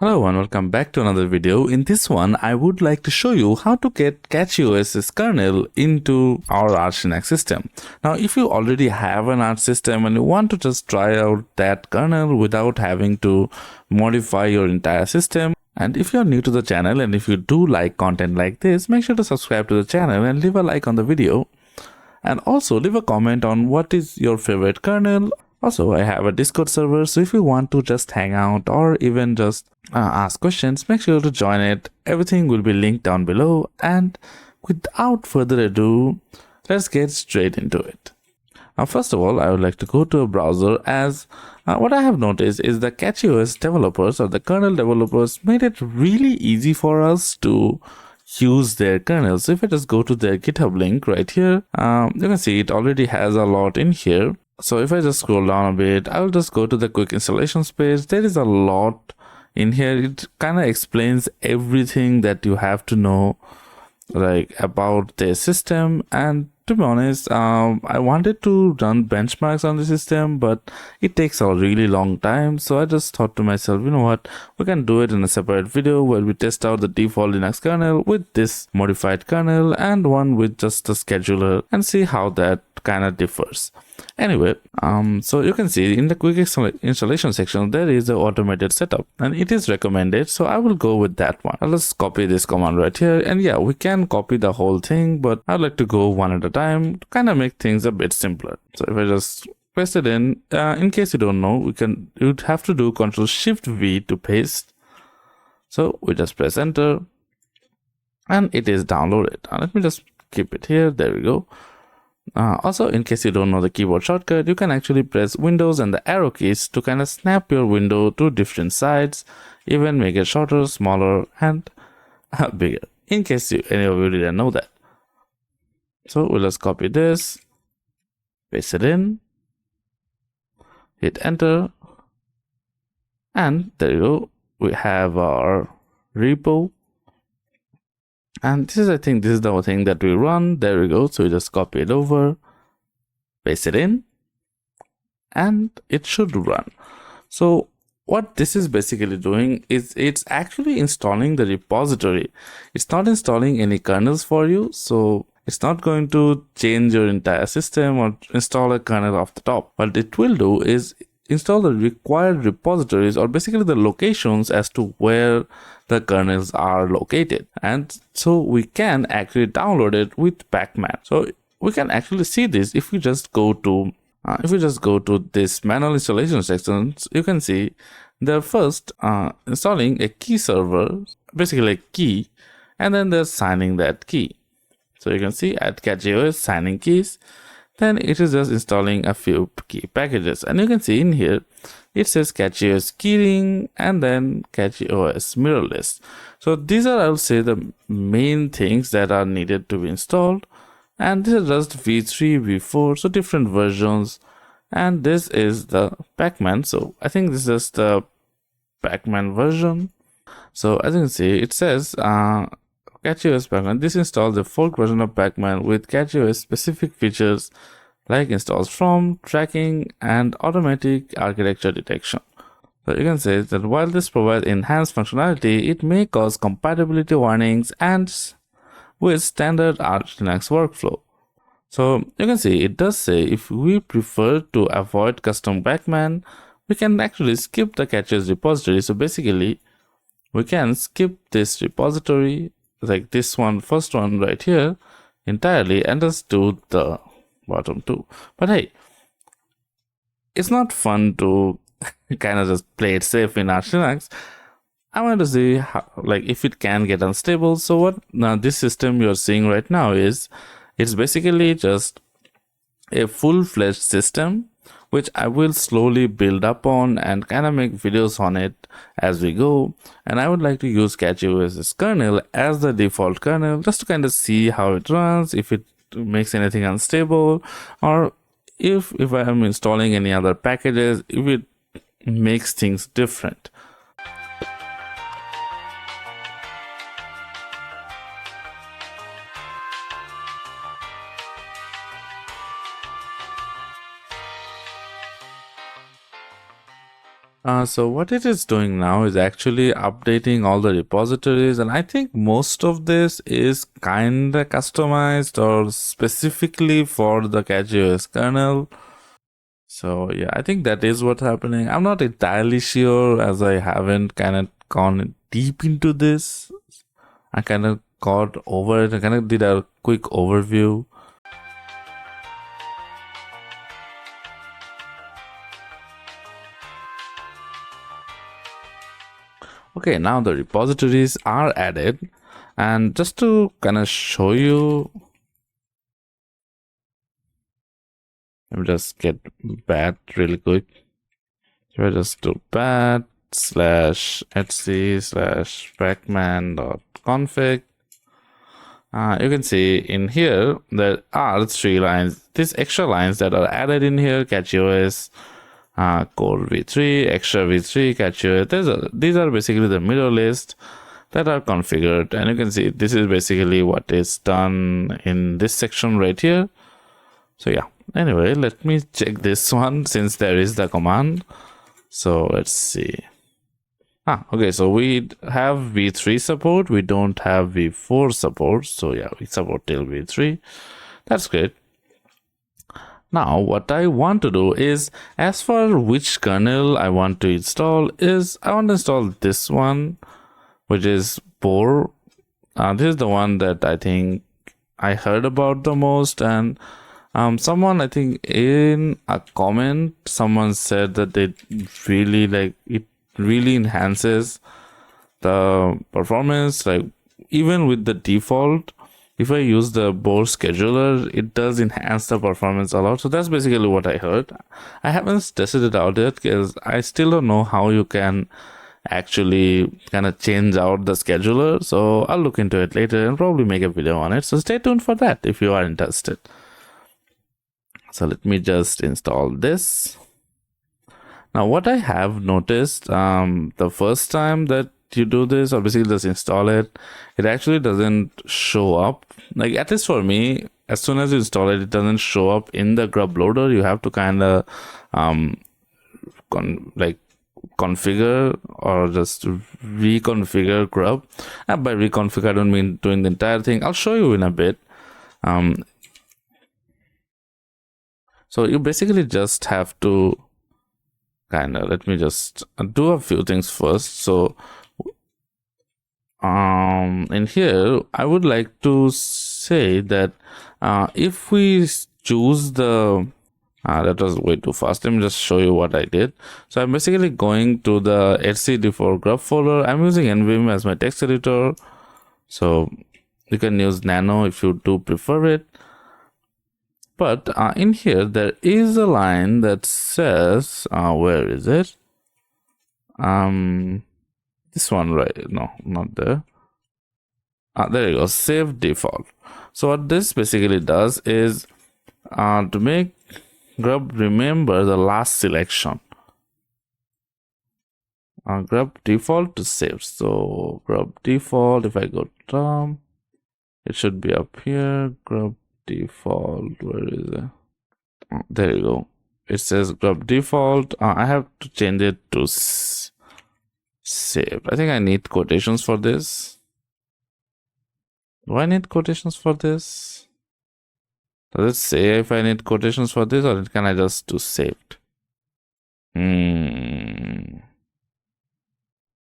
Hello and welcome back to another video. In this one, I would like to show you how to get CachyOS Kernel into our Arch Linux system. Now, if you already have an Arch system and you want to just try out that kernel without having to modify your entire system, and if you're new to the channel and if you do like content like this, make sure to subscribe to the channel and leave a like on the video. And also leave a comment on what is your favorite kernel. Also, I have a Discord server, so if you want to just hang out or even just ask questions, make sure to join it. Everything will be linked down below. And without further ado, let's get straight into it. Now, first of all, I would like to go to a browser, as what I have noticed is the CachyOS developers or the kernel developers made it really easy for us to use their kernel. So if I just go to their GitHub link right here, you can see it already has a lot in here. So if I just scroll down a bit, I'll just go to the quick installations page. There is a lot in here. It kind of explains everything that you have to know, like about their system. And to be honest, I wanted to run benchmarks on the system, but it takes a really long time. So I just thought to myself, you know what, we can do it in a separate video where we test out the default Linux kernel with this modified kernel and one with just the scheduler and see how that kind of differs. Anyway, so you can see in the quick installation section there is the automated setup and it is recommended, so I will go with that one. I'll just copy this command right here, and yeah, we can copy the whole thing, but I'd like to go one at a time to kind of make things a bit simpler. So if I just paste it in case you don't know, you'd have to do Ctrl+Shift+V to paste. So we just press enter and it is downloaded. Let me just keep it here. There we go. Also, in case you don't know the keyboard shortcut, you can actually press Windows and the arrow keys to kind of snap your window to different sides, even make it shorter, smaller, and bigger, in case any of you didn't know that. So we'll just copy this, paste it in, hit enter, and there you go. We have our repo. And I think this is the thing that we run. There we go. So we just copy it over, paste it in, and it should run. So what this is basically doing is it's actually installing the repository. It's not installing any kernels for you. So it's not going to change your entire system or install a kernel off the top. What it will do is install the required repositories, or basically the locations as to where the kernels are located, and so we can actually download it with Pacman. So we can actually see this if we just go to this manual installation section. You can see they're first installing a key server, basically a key, and then they're signing that key. So you can see at CachyOS signing keys. Then it is just installing a few key packages, and you can see in here it says CachyOS Keyring and then CachyOS Mirrorless. So these are, I would say, the main things that are needed to be installed, and this is just v3, v4, so different versions. And this is the Pacman. So I think this is the Pacman version. So as you can see, it says CachyOS Pacman. This installs the fork version of Pacman with CachyOS specific features like installs from, tracking, and automatic architecture detection. So you can say that while this provides enhanced functionality, it may cause compatibility warnings and with standard Arch Linux workflow. So you can see it does say if we prefer to avoid custom Pacman, we can actually skip the CachyOS repository. So basically, we can skip this repository, like this one, first one right here, entirely, and just do the bottom two. But hey, it's not fun to kind of just play it safe in Arch Linux. I want to see how, like, if it can get unstable. So what now this system you're seeing right now is, it's basically just a full-fledged system, which I will slowly build up on and kind of make videos on it as we go. And I would like to use CachyOS Kernel as the default kernel just to kind of see how it runs, if it makes anything unstable, or if I am installing any other packages, if it makes things different. So what it is doing now is actually updating all the repositories, and I think most of this is kinda customized or specifically for the CachyOS kernel. So yeah, I think that is what's happening. I'm not entirely sure as I haven't kind of gone deep into this. I kind of got over it. I kind of did a quick overview. Okay, now the repositories are added, and just to kind of show you, let me just get bat really quick. So I just do bat /etc/pacman.config. You can see in here there are 3 lines, these extra lines that are added in here: CachyOS, core v3, extra v3, CachyOS. These are basically the middle list that are configured, and you can see this is basically what is done in this section right here. So yeah, anyway, let me check this one since there is the command. So let's see. Okay, so we have v3 support, we don't have v4 support. So yeah, we support till v3. That's great. Now what I want to do is, as for which kernel I want to install, is I want to install this one, which is Bohr. This is the one that I think I heard about the most, and someone, I think in a comment, someone said that they really like it, really enhances the performance. Like even with the default, if I use the Bohr scheduler, it does enhance the performance a lot. So that's basically what I heard. I haven't tested it out yet because I still don't know how you can actually kind of change out the scheduler. So I'll look into it later and probably make a video on it. So stay tuned for that if you are interested. So let me just install this. Now what I have noticed, the first time that you do this, or basically just install it, it actually doesn't show up. Like, at least for me, as soon as you install it, it doesn't show up in the grub loader. You have to kind of configure or just reconfigure grub. And by reconfigure, I don't mean doing the entire thing. I'll show you in a bit. So you basically just have to let me just do a few things first. So in here, I would like to say that if we choose the that was way too fast. Let me just show you what I did. So I'm basically going to the etcd4 grub folder. I'm using nvim as my text editor, so you can use nano if you do prefer it. But in here, there is a line that says, where is it? This one, right? No, not there. There you go, save default. So what this basically does is to make grub remember the last selection. Grub default to save. So grub default, if I go down, it should be up here. Grub default, where is it? Oh, there you go. It says grub default. I have to change it to save. I think I need quotations for this. Do I need quotations for this? Does it say if I need quotations for this, or can I just do saved?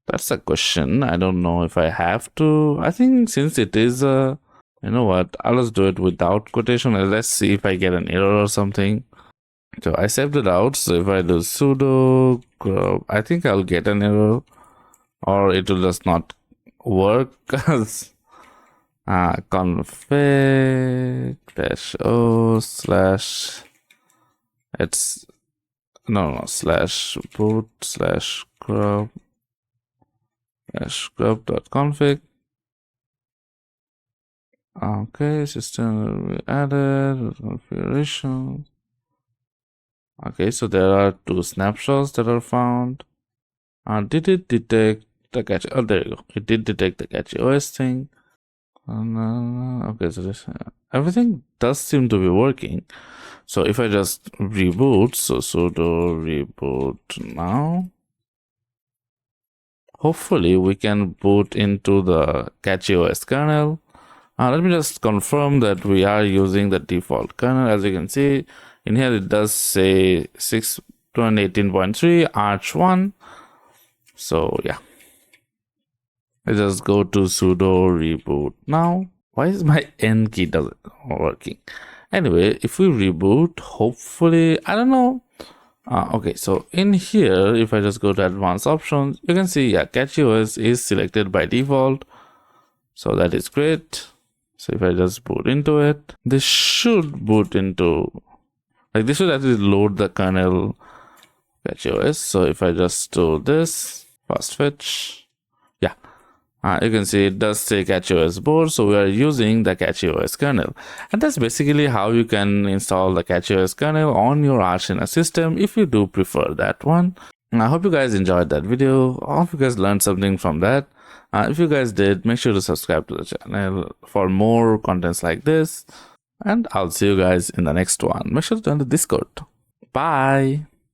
That's a question. I don't know if I have to. I think since it is a, you know what, I'll just do it without quotation and let's see if I get an error or something. So I saved it out. So if I do sudo grub, I think I'll get an error, or it will just not work because config -o slash it's no slash boot slash grub grub.config. Okay, system added configuration. Okay, so there are 2 snapshots that are found. Did it detect the catchy? Oh, there you go. It did detect the CachyOS thing. Okay, so this everything does seem to be working. So if I just reboot, so sudo reboot now, hopefully we can boot into the CachyOS kernel. Let me just confirm that we are using the default kernel. As you can see in here, it does say 6.18.3 Arch 1. So yeah, I just go to sudo reboot now. Why is my N key doesn't working? Anyway, if we reboot, hopefully, I don't know. Okay, so in here, if I just go to advanced options, you can see, yeah, CachyOS is selected by default. So that is great. So if I just boot into it, this should boot into, like this should actually load the kernel CachyOS. So if I just do this, fast fetch, yeah, you can see it does say CachyOS board, so we are using the CachyOS kernel. And that's basically how you can install the CachyOS kernel on your Arch Linux system if you do prefer that one. And I hope you guys enjoyed that video. I hope you guys learned something from that. If you guys did, make sure to subscribe to the channel for more contents like this. And I'll see you guys in the next one. Make sure to join the Discord. Bye.